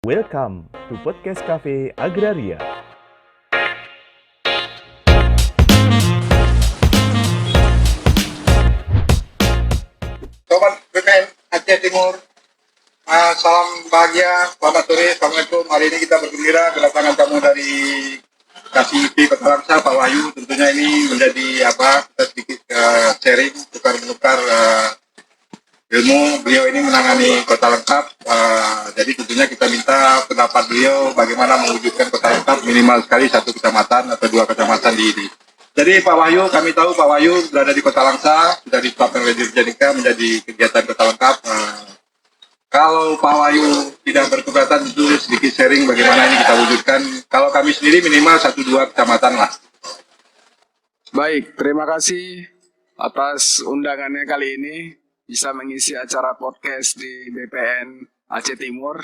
Welcome to Podcast Cafe Agraria. Sobat BPN Aceh Timur, salam bahagia, selamat sore, assalamualaikum. Hari ini kita bergembira kedatangan tamu dari KCIP Kota Langsa, Pak Wahyu. Tentunya ini menjadi kita sedikit sharing, tukar menukar ilmu. Beliau ini menangani Kota Lengkap, jadi tentunya kita minta pendapat beliau bagaimana mewujudkan Kota Lengkap minimal sekali satu kecamatan atau dua kecamatan di ini. Jadi Pak Wahyu, kami tahu Pak Wahyu berada di Kota Langsa, sudah ditetapkan oleh Dirjenika menjadi kegiatan Kota Lengkap. Kalau Pak Wahyu tidak berkeberatan, itu sedikit sharing bagaimana ini kita wujudkan. Kalau kami sendiri minimal 1-2 kecamatan lah. Baik, terima kasih atas undangannya kali ini bisa mengisi acara podcast di BPN Aceh Timur.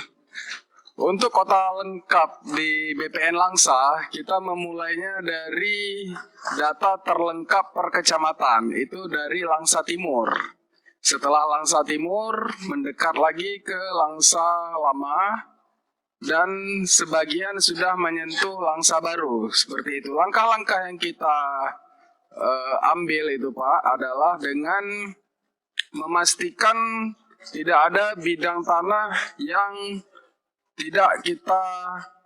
Untuk Kota Lengkap di BPN Langsa, kita memulainya dari data terlengkap per kecamatan, itu dari Langsa Timur. Setelah Langsa Timur, mendekat lagi ke Langsa Lama, dan sebagian sudah menyentuh Langsa Baru. Seperti itu. Langkah-langkah yang kita ambil itu Pak, adalah dengan memastikan tidak ada bidang tanah yang tidak kita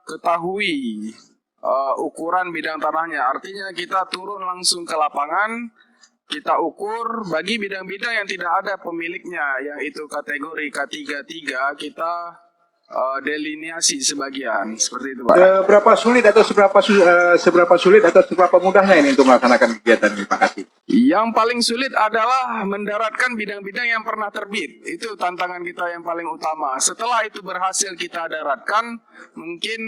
ketahui ukuran bidang tanahnya. Artinya kita turun langsung ke lapangan, kita ukur bagi bidang-bidang yang tidak ada pemiliknya, yang itu kategori K33, kita delineasi sebagian. Seperti itu Pak. Seberapa sulit atau seberapa mudahnya ini untuk melaksanakan kegiatan ini Pak Kasih? Yang paling sulit adalah mendaratkan bidang-bidang yang pernah terbit. Itu tantangan kita yang paling utama. Setelah itu berhasil kita daratkan, mungkin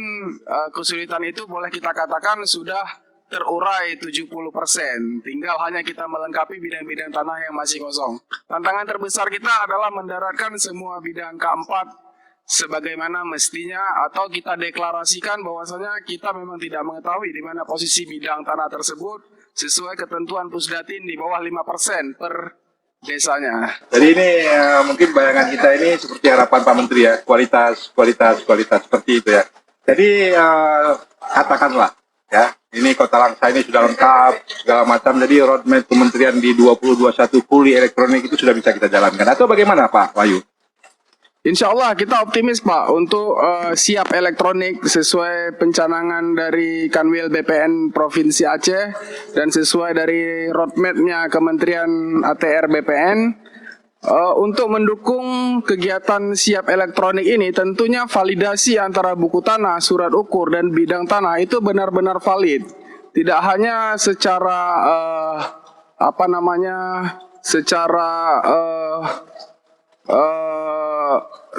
kesulitan itu boleh kita katakan sudah terurai 70%. Tinggal hanya kita melengkapi bidang-bidang tanah yang masih kosong. Tantangan terbesar kita adalah mendaratkan semua bidang K4 sebagaimana mestinya, atau kita deklarasikan bahwasanya kita memang tidak mengetahui di mana posisi bidang tanah tersebut sesuai ketentuan Pusdatin di bawah 5% per desanya. Jadi ini mungkin bayangan kita ini seperti harapan Pak Menteri ya, kualitas seperti itu ya. Jadi katakanlah ya, ini Kota Langsa ini sudah lengkap segala macam, jadi roadmap kementerian di 2021 fully elektronik itu sudah bisa kita jalankan, atau bagaimana Pak Wahyu? Insya Allah kita optimis Pak untuk siap elektronik sesuai pencanangan dari Kanwil BPN Provinsi Aceh dan sesuai dari roadmap-nya Kementerian ATR BPN. Untuk mendukung kegiatan siap elektronik ini, tentunya validasi antara buku tanah, surat ukur, dan bidang tanah itu benar-benar valid. Tidak hanya secara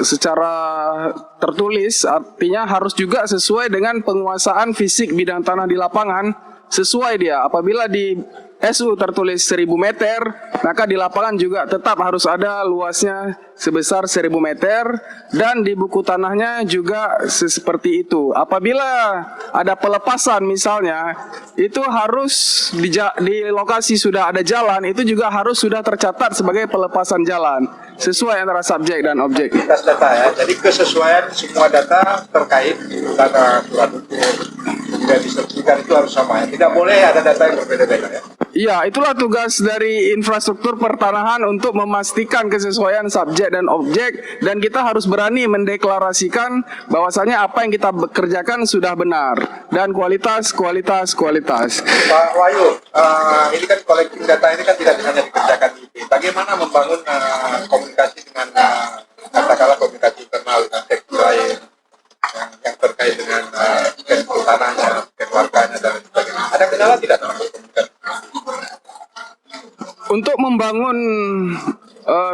secara tertulis, artinya harus juga sesuai dengan penguasaan fisik bidang tanah di lapangan. Sesuai dia, apabila di SU tertulis 1000 meter, maka di lapangan juga tetap harus ada luasnya sebesar 1000 meter, dan di buku tanahnya juga seperti itu. Apabila ada pelepasan misalnya, itu harus di lokasi sudah ada jalan, itu juga harus sudah tercatat sebagai pelepasan jalan, sesuai antara subjek dan objek. Kualitas data ya, jadi kesesuaian semua data terkait data surat ukur tidak disertifikan itu harus sama ya, tidak boleh ada data yang berbeda-beda ya. Iya, itulah tugas dari infrastruktur pertanahan untuk memastikan kesesuaian subjek dan objek, dan kita harus berani mendeklarasikan bahwasanya apa yang kita kerjakan sudah benar dan kualitas. Pak Wahyu, ini kan collecting data ini kan tidak hanya dikerjakan di IP. Bagaimana membangun komunikasi dengan katakanlah komunikasi internal dengan sektor lain yang terkait dengan tanahnya, warganya dan sebagainya. Ada kendala tidak dalam komunikasi? Untuk membangun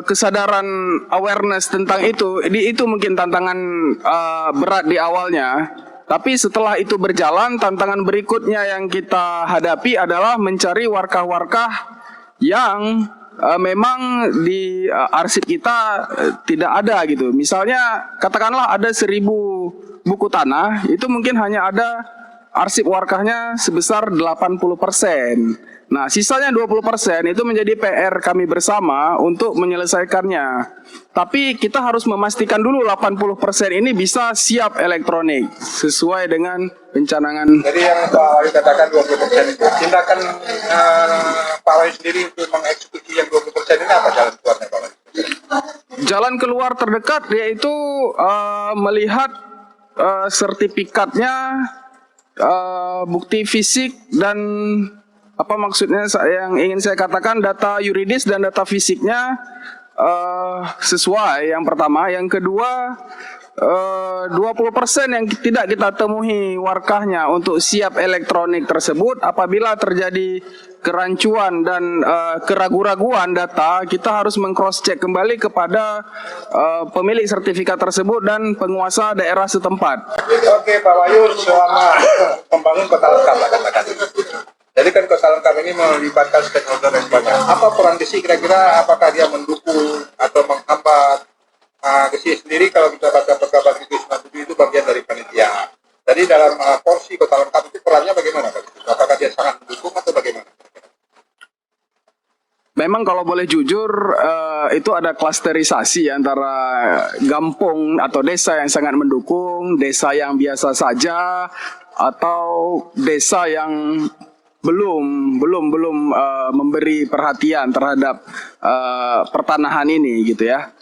kesadaran awareness tentang itu mungkin tantangan berat di awalnya. Tapi setelah itu berjalan, tantangan berikutnya yang kita hadapi adalah mencari warkah-warkah yang memang di arsip kita tidak ada gitu. Misalnya katakanlah ada 1000 buku tanah, itu mungkin hanya ada arsip warkahnya sebesar 80%. Nah, sisanya 20% itu menjadi PR kami bersama untuk menyelesaikannya. Tapi kita harus memastikan dulu 80% ini bisa siap elektronik sesuai dengan pencanangan. Jadi yang Pak Wahyu katakan 20% itu, tindakan Pak Wahyu sendiri untuk mengeksekusi yang 20% ini apa jalan keluarnya Pak Wahyu? Jalan keluar terdekat yaitu melihat sertifikatnya, bukti fisik dan apa maksudnya yang ingin saya katakan, data yuridis dan data fisiknya sesuai yang pertama. Yang kedua, 20% yang tidak kita temui warkahnya untuk siap elektronik tersebut, apabila terjadi kerancuan dan keraguan-raguan data, kita harus meng-cross check kembali kepada pemilik sertifikat tersebut dan penguasa daerah setempat. Oke Pak Wahyu, selama membangun kota lengkap lah katakan. Jadi kan kota lengkap ini melibatkan stakeholder yang banyak. Apa peran Gesi kira-kira, apakah dia mendukung atau menghambat? Gesi sendiri kalau kita baca perkabar Gesi 97 itu bagian dari panitia. Jadi dalam porsi kota lengkap itu perannya bagaimana Pak? Apakah dia sangat mendukung atau bagaimana? Memang kalau boleh jujur, itu ada klasterisasi antara kampung atau desa yang sangat mendukung, desa yang biasa saja, atau desa yang belum memberi perhatian terhadap pertanahan ini gitu ya.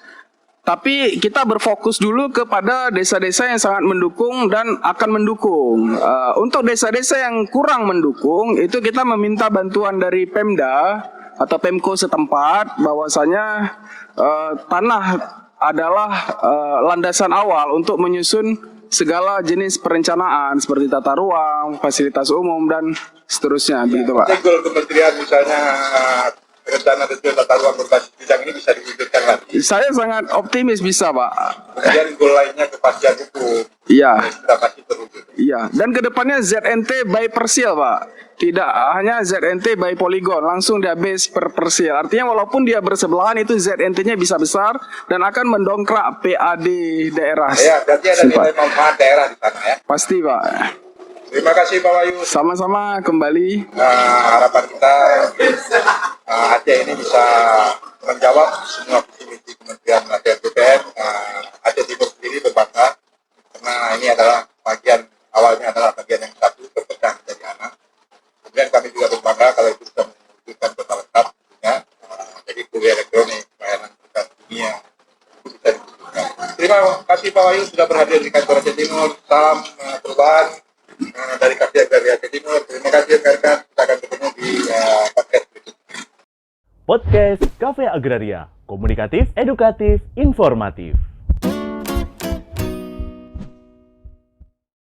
Tapi kita berfokus dulu kepada desa-desa yang sangat mendukung dan akan mendukung. Untuk desa-desa yang kurang mendukung, itu kita meminta bantuan dari Pemda atau Pemko setempat, bahwasanya tanah adalah landasan awal untuk menyusun segala jenis perencanaan seperti tata ruang, fasilitas umum dan seterusnya, begitu Pak. Goal kementerian misalnya rencana detail tata ruang berbasis bidang ini bisa diwujudkan lagi. Saya sangat optimis bisa Pak. Kemudian goal lainnya kepastian hukum. Iya. Sudah pasti terwujud. Iya. Dan kedepannya ZNT by Persil Pak. Tidak hanya ZNT by Polygon, langsung dia base per Persil. Artinya walaupun dia bersebelahan, itu ZNT-nya bisa besar dan akan mendongkrak PAD daerah. Ya, berarti ada nilai manfaat daerah di sana ya. Pasti Pak. Terima kasih Pak Wahyu. Sama-sama kembali. Harapan kita Aceh ini bisa menjawab semua visi misi Kementerian Atr BPN. Aceh Timur sendiri berbangga karena ini adalah awalnya adalah bagian yang satu terpecah menjadi anak. Kemudian kami juga berbangga kalau itu sudah mewujudkan kota lengkap, ya. Jadi kuliah elektronik, layanan pusat dunia itu bisa diwujudkan. Terima kasih Pak Wahyu sudah berhadir di kantor Aceh Timur. Salam perubahan dari Kafe Agraria Aceh Timur. Terima kasih rekan-rekan. Kita akan bertemu di podcast berikutnya. Podcast Cafe Agraria, komunikatif, edukatif, informatif.